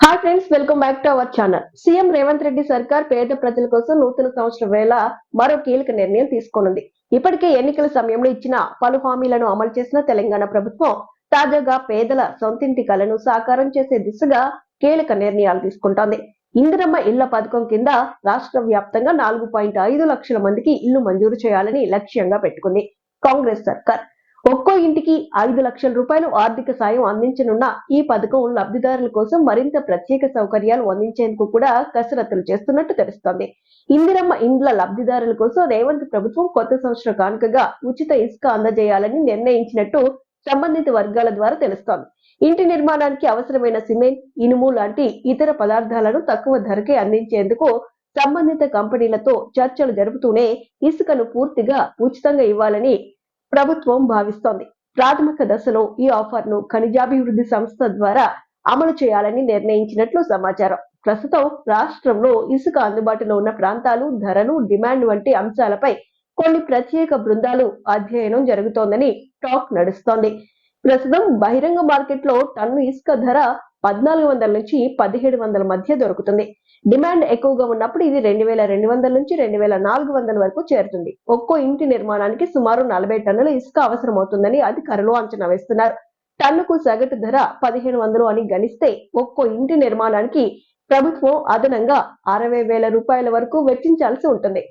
Hi friends, welcome back to our channel. CM Revanth Reddy సర్కార్ పేద ప్రజల కోసం నూతన సంవత్సరం వేళ మరో కీలక నిర్ణయం తీసుకోనుంది. ఇప్పటికే ఎన్నికల సమయంలో ఇచ్చిన పలు హామీలను అమలు చేసిన తెలంగాణ ప్రభుత్వం తాజాగా పేదల సొంతింటి కలను సాకారం చేసే దిశగా కీలక నిర్ణయాలు తీసుకుంటోంది. ఇందిరమ్మ ఇళ్ల పథకం కింద రాష్ట్ర వ్యాప్తంగా 4.5 లక్షల మందికి ఇల్లు మంజూరు చేయాలని లక్ష్యంగా పెట్టుకుంది కాంగ్రెస్ సర్కార్. ఒక్కో ఇంటికి 5 లక్షల రూపాయలు ఆర్థిక సాయం అందించనున్న ఈ పథకం లబ్ధిదారుల కోసం మరింత ప్రత్యేక సౌకర్యాలు అందించేందుకు కూడా కసరత్తులు చేస్తున్నట్టు తెలుస్తోంది. ఇందిరమ్మ ఇండ్ల లబ్ధిదారుల కోసం రేవంత్ ప్రభుత్వం కొత్త సంవత్సర కానుకగా ఉచిత ఇసుక అందజేయాలని నిర్ణయించినట్టు సంబంధిత వర్గాల ద్వారా తెలుస్తోంది. ఇంటి నిర్మాణానికి అవసరమైన సిమెంట్, ఇనుము లాంటి ఇతర పదార్థాలను తక్కువ ధరకే అందించేందుకు సంబంధిత కంపెనీలతో చర్చలు జరుపుతూనే ఇసుకను పూర్తిగా ఉచితంగా ఇవ్వాలని ప్రభుత్వం భావిస్తోంది. ప్రాథమిక దశలో ఈ ఆఫర్ ను ఖనిజాభివృద్ధి సంస్థ ద్వారా అమలు చేయాలని నిర్ణయించినట్లు సమాచారం. ప్రస్తుతం రాష్ట్రంలో ఇసుక అందుబాటులో ఉన్న ప్రాంతాలు, ధరలు, డిమాండ్ వంటి అంశాలపై కొన్ని ప్రత్యేక బృందాలు అధ్యయనం జరుగుతోందని టాక్ నడుస్తోంది. ప్రస్తుతం బహిరంగ మార్కెట్ లో టన్ను ఇసుక ధర 1400 నుంచి 1700 మధ్య దొరుకుతుంది. డిమాండ్ ఎక్కువగా ఉన్నప్పుడు ఇది 2200 నుంచి 2400 వరకు చేరుతుంది. ఒక్కో ఇంటి నిర్మాణానికి సుమారు 40 టన్నుల ఇసుక అవసరమవుతుందని అధికారులు అంచనా వేస్తున్నారు. టన్నుకు సగటు ధర 1500 అని గణిస్తే ఒక్కో ఇంటి నిర్మాణానికి ప్రభుత్వం అదనంగా 60,000 రూపాయల వరకు వెచ్చించాల్సి ఉంటుంది.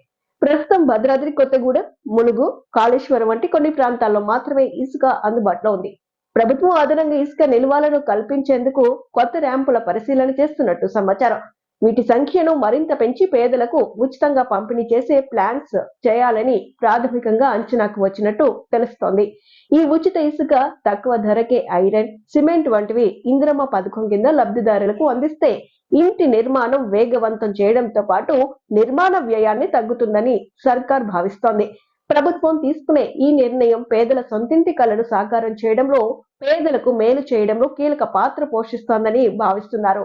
ప్రస్తుతం భద్రాద్రి కొత్తగూడెం, ములుగు, కాళేశ్వరం వంటి కొన్ని ప్రాంతాల్లో మాత్రమే ఇసుక అందుబాటులో ఉంది. ప్రభుత్వం అదనంగా ఇసుక నిల్వలను కల్పించేందుకు కొత్త ర్యాంపుల పరిశీలన చేస్తున్నట్టు సమాచారం. వీటి సంఖ్యను మరింత పెంచి పేదలకు ఉచితంగా పంపిణీ చేసే ప్లాన్స్ చేయాలని ప్రాథమికంగా అంచనాకు వచ్చినట్టు తెలుస్తోంది. ఈ ఉచిత ఇసుక తక్కువ ధరకే ఐరన్, సిమెంట్ వంటివి ఇందిరమ్మ పథకం కింద లబ్ధిదారులకు అందిస్తే ఇంటి నిర్మాణం వేగవంతం చేయడంతో పాటు నిర్మాణ వ్యయాన్ని తగ్గుతుందని సర్కార్ భావిస్తోంది. ప్రభుత్వం తీసుకునే ఈ నిర్ణయం పేదల సొంతింటి కలను సాకారం చేయడంలో, పేదలకు మేలు చేయడంలో కీలక పాత్ర పోషిస్తోందని భావిస్తున్నారు.